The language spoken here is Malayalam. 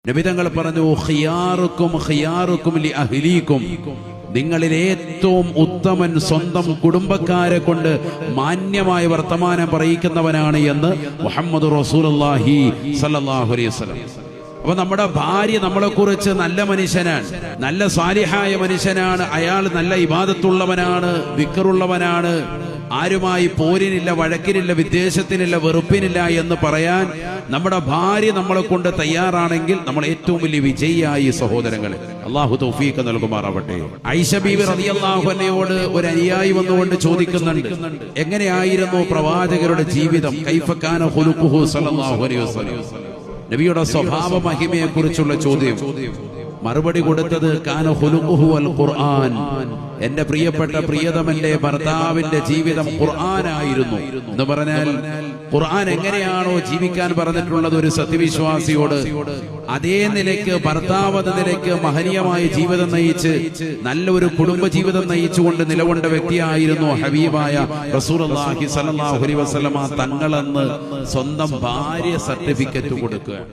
നബി തങ്ങൾ പറഞ്ഞു, ഖിയാറുക്കും ഖിയാറുക്കും ലി അഹ്ലീക്കും, നിങ്ങളിൽ ഏറ്റവും ഉത്തമൻ സ്വന്തം കുടുംബക്കാരെ കൊണ്ട് മാന്യമായ വർത്തമാനം പറയിക്കുന്നവനാണ് എന്ന് മുഹമ്മദ് റസൂലുള്ളാഹി സ്വല്ലല്ലാഹു അലൈഹി വസല്ലം. അപ്പൊ നമ്മുടെ ഭാര്യ നമ്മളെ കുറിച്ച് നല്ല മനുഷ്യനാണ്, നല്ല സാലിഹായ മനുഷ്യനാണ്, അയാൾ നല്ല ഇബാദത്തുള്ളവനാണ്, ദിക്റുള്ളവനാണ്, ആരുമായി പോരിനില്ല, വഴക്കിനില്ല, വിദ്വേഷത്തിനില്ല, വെറുപ്പിനില്ല എന്ന് പറയാൻ നമ്മുടെ ഭാര്യ നമ്മളെ കൊണ്ട് തയ്യാറാണെങ്കിൽ നമ്മൾ ഏറ്റവും വലിയ വിജയിയായി സഹോദരങ്ങളെ. അള്ളാഹു തൗഫീഖ് നൽകുമാറാവട്ടെ. ആയിഷ ബീവി റളിയല്ലാഹു അൻഹയോട് ഒരു അനുയായി വന്നുകൊണ്ട് ചോദിക്കുന്നുണ്ട്, എങ്ങനെയായിരുന്നു പ്രവാചകരുടെ ജീവിതം? കൈഫ കാന ഖുലുഖുഹു സ്വല്ലല്ലാഹു അലൈഹി വസല്ലം. നബിയുടെ സ്വഭാവ മഹിമയെ കുറിച്ചുള്ള ചോദ്യം. മറുപടി കൊടുത്തത് കാന ഖുലുഖുഹു അൽ ഖുർആൻ, എന്റെ പ്രിയപ്പെട്ട പ്രിയതമന്റെ ഭർത്താവിന്റെ ജീവിതം ഖുർആനായിരുന്നു എന്ന് പറഞ്ഞാൽ ഖുർആൻ എങ്ങനെയാണോ ജീവിക്കാൻ പറഞ്ഞിട്ടുള്ളത് ഒരു സത്യവിശ്വാസിയോട്, അതേ നിലയ്ക്ക് ഭർത്താവ് എന്ന നിലയ്ക്ക് മഹനീയമായ ജീവിതം നയിച്ച് നല്ലൊരു കുടുംബ ജീവിതം നയിച്ചുകൊണ്ട് നിലകൊണ്ട വ്യക്തിയായിരുന്നു ഹബീബായ റസൂലുള്ളാഹി സ്വല്ലല്ലാഹു അലൈഹി വസല്ലമ തങ്ങളെന്ന് സ്വന്തം ഭാര്യ സർട്ടിഫിക്കറ്റ് കൊടുക്കുക.